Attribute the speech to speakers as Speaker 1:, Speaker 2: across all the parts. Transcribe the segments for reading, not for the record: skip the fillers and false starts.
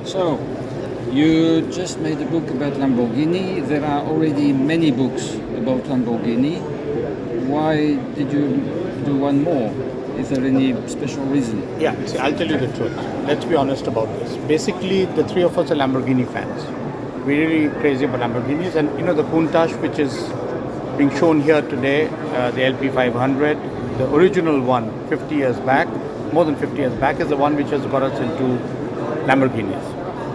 Speaker 1: So, you just made a book about Lamborghini. There are already many books about Lamborghini. Why did you do one more? Is there any special reason?
Speaker 2: Yeah, see, I'll tell you the truth. Let's be honest about this. Basically, the three of us are Lamborghini fans. We're really crazy about Lamborghinis. And you know, the Countach, which is being shown here today, the LP500, the original one 50 years back, more than 50 years back, is the one which has got us into Lamborghinis.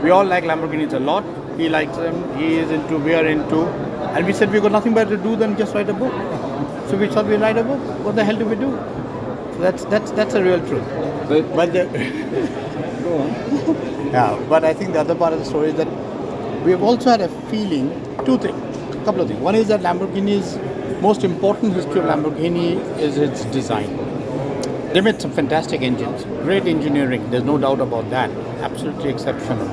Speaker 2: We all like Lamborghinis a lot. He likes them, he is into, we are into. And we said we've got nothing better to do than just write a book. So we thought we'd write a book. What the hell do we do? So that's a real truth. But the
Speaker 1: Go on.
Speaker 2: yeah, but I think the other part of the story is that we have also had a feeling, a couple of things. One is that Lamborghini's most important history of Lamborghini is its design. They made some fantastic engines, great engineering, there's no doubt about that, absolutely exceptional.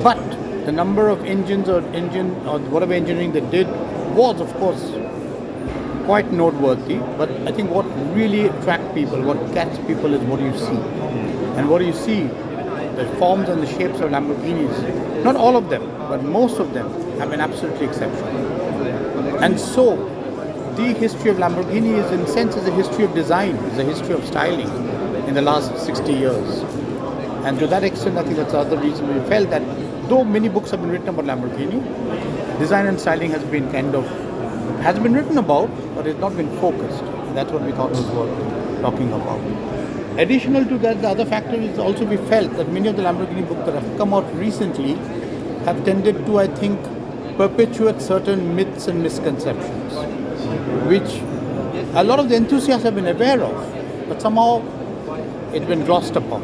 Speaker 2: But the number of engines or whatever engineering they did was, of course, quite noteworthy. But I think what really attracts people, what catches people, is what you see. And what you see, the forms and the shapes of Lamborghinis, not all of them, but most of them have been absolutely exceptional. And so, the history of Lamborghini is, in a sense, is a history of design, is a history of styling in the last 60 years. And to that extent, I think that's the other reason we felt that though many books have been written about Lamborghini, design and styling has been written about, but it's not been focused. And that's what we thought was worth talking about. Additional to that, the other factor is also we felt that many of the Lamborghini books that have come out recently have tended to, I think, perpetuate certain myths and misconceptions, which a lot of the enthusiasts have been aware of, but somehow it's been glossed upon.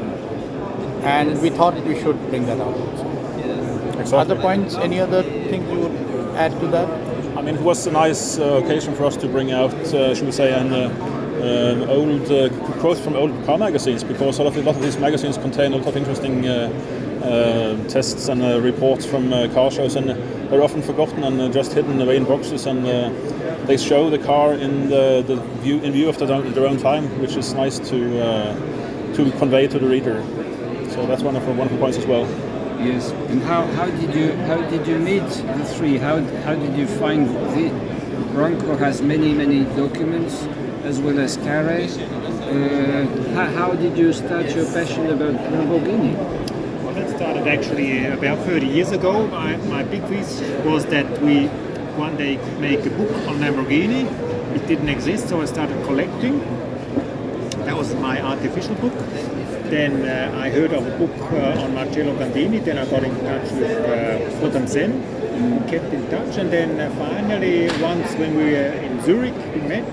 Speaker 2: And we thought we should bring that out also. Other points, any other things you would add to that?
Speaker 3: I mean, it was a nice occasion for us to bring out, should we say, an old quotes from old car magazines, because a lot of these magazines contain a lot of interesting tests and reports from car shows, and they're often forgotten and just hidden away in boxes, and they show the car in the view of their own time, which is nice to convey to the reader. So that's one of the points as well.
Speaker 1: Yes. And how did you meet the three? How did you find the Branko has many documents, as well as Kaare. How did you start your passion about Lamborghini?
Speaker 4: Well, that started actually about 30 years ago. My big wish was that we one day could make a book on Lamborghini. It didn't exist, so I started collecting. That was my artificial book. Then I heard of a book on Marcello Gandini. Then I got in touch with Gautam Sen, kept in touch, and then finally once when we were in Zurich, we met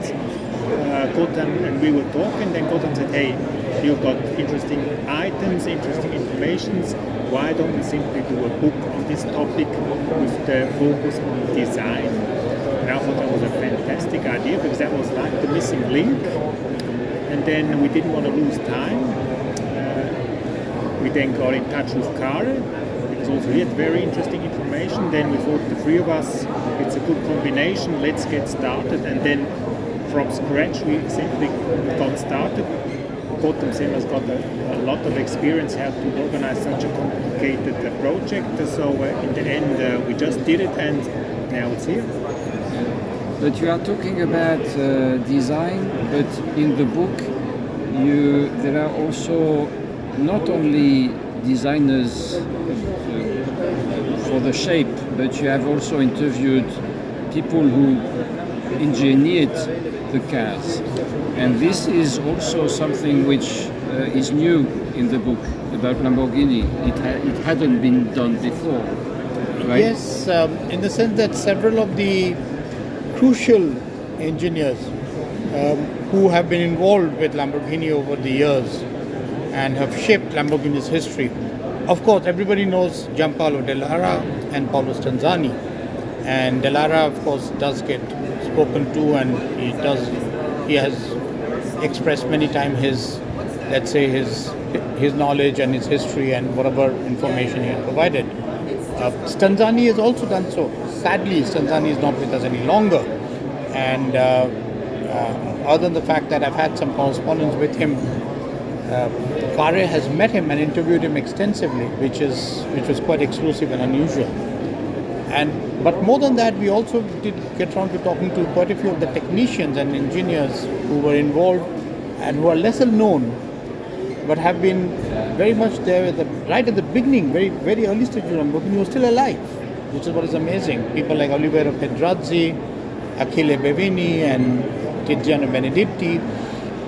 Speaker 4: Gautam and we were talking. Then Gautam said, "Hey, you've got interesting items, interesting informations. Why don't we simply do a book on this topic with the focus on design?" And I thought that was a fantastic idea because that was like the missing link. And then we didn't want to lose time. We then got in touch with Kaare, because also he had very interesting information. Then we thought, the three of us, it's a good combination, let's get started. And then from scratch we simply got started. Gautam Sen has got a lot of experience how to organize such a complicated project. So in the end we just did it, and now it's here.
Speaker 1: But you are talking about design, but in the book there are also not only designers for the shape, but you have also interviewed people who engineered the cars. And this is also something which is new in the book about Lamborghini. It hadn't been done before, right?
Speaker 2: Yes, in the sense that several of the crucial engineers who have been involved with Lamborghini over the years and have shaped Lamborghini's history. Of course, everybody knows Gianpaolo Dallara and Paolo Stanzani. And Dallara, of course, does get spoken to, and he has expressed many times his knowledge and his history and whatever information he had provided. Stanzani has also done so. Sadly, Stanzani is not with us any longer. And other than the fact that I've had some correspondence with him, Kaare has met him and interviewed him extensively, which was quite exclusive and unusual. But more than that, we also did get around to talking to quite a few of the technicians and engineers who were involved and who are lesser known, but have been very much there right at the beginning, very very early stage of Lamborghini, who are still alive, which is what is amazing. People like Oliveira Pedrazzi, Achille Bevini, and Tiziano Benedetti,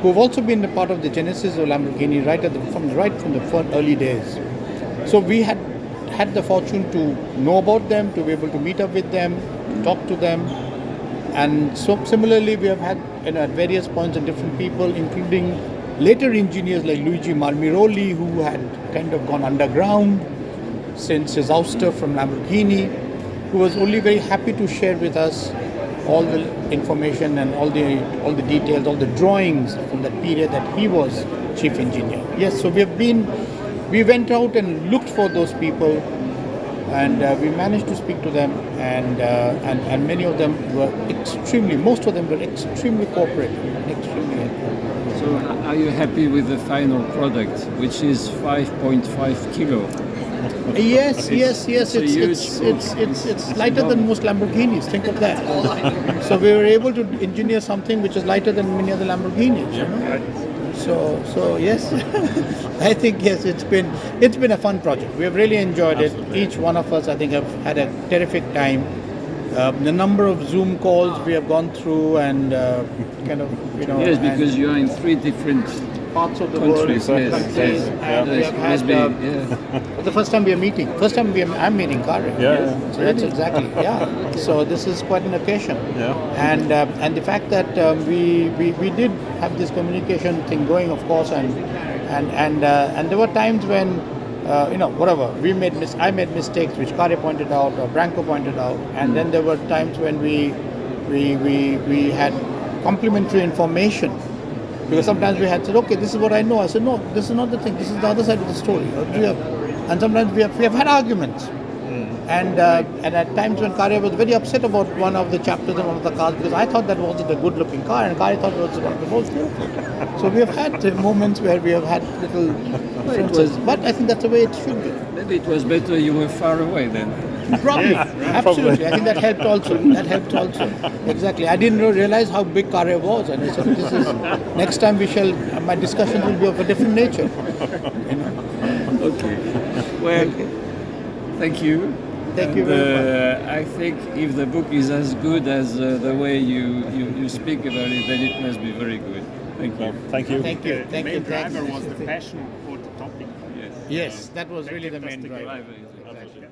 Speaker 2: who have also been a part of the genesis of Lamborghini from the early days. So we had the fortune to know about them, to be able to meet up with them, to talk to them. And so similarly, we have had at various points and different people, including later engineers like Luigi Marmiroli, who had kind of gone underground since his ouster from Lamborghini, who was only very happy to share with us all the information and all the details, all the drawings from that period that he was chief engineer. Yes, so we went out and looked for those people, and we managed to speak to them, and many of them were most of them were extremely cooperative, extremely helpful.
Speaker 1: So are you happy with the final product, which is 5.5 kilo?
Speaker 2: Yes.
Speaker 1: It's
Speaker 2: It's lighter than most Lamborghinis. Think of that. So we were able to engineer something which is lighter than many other Lamborghinis. You know? So yes, I think yes, it's been a fun project. We have really enjoyed it. Each one of us, I think, have had a terrific time. The number of Zoom calls we have gone through, and
Speaker 1: Yes, because you are in 3 different
Speaker 2: parts of the
Speaker 1: countries.
Speaker 2: world,
Speaker 1: Yes.
Speaker 2: and we have had the first time we are meeting. I'm meeting Kaare.
Speaker 3: Yeah.
Speaker 2: So that's exactly So this is quite an occasion.
Speaker 3: Yeah.
Speaker 2: And the fact that we did have this communication thing going, of course, and there were times when I made mistakes which Kaare pointed out or Branko pointed out, and then there were times when we had complementary information. Because sometimes we had said, okay, this is what I know. I said, no, this is not the thing. This is the other side of the story. And sometimes we have had arguments. And at times when Kaare was very upset about one of the chapters in one of the cars, because I thought that wasn't a good-looking car, and Kaare thought it was one of the most beautiful. So we have had moments where we have had little differences, but I think that's the way it should be.
Speaker 1: Maybe it was better you were far away then.
Speaker 2: Probably, absolutely. I think that helped also. Exactly. I didn't realize how big Kaare was, and I said, next time my discussions will be of a different nature.
Speaker 1: Okay. Well, thank you.
Speaker 2: Thank you very much.
Speaker 1: I think if the book is as good as the way you speak about it, then it must be very good. Thank you.
Speaker 3: Thank you.
Speaker 2: Thank you.
Speaker 4: The main driver was the passion for the topic.
Speaker 1: Yes.
Speaker 2: Yes, that was really the main driver.
Speaker 1: Exactly.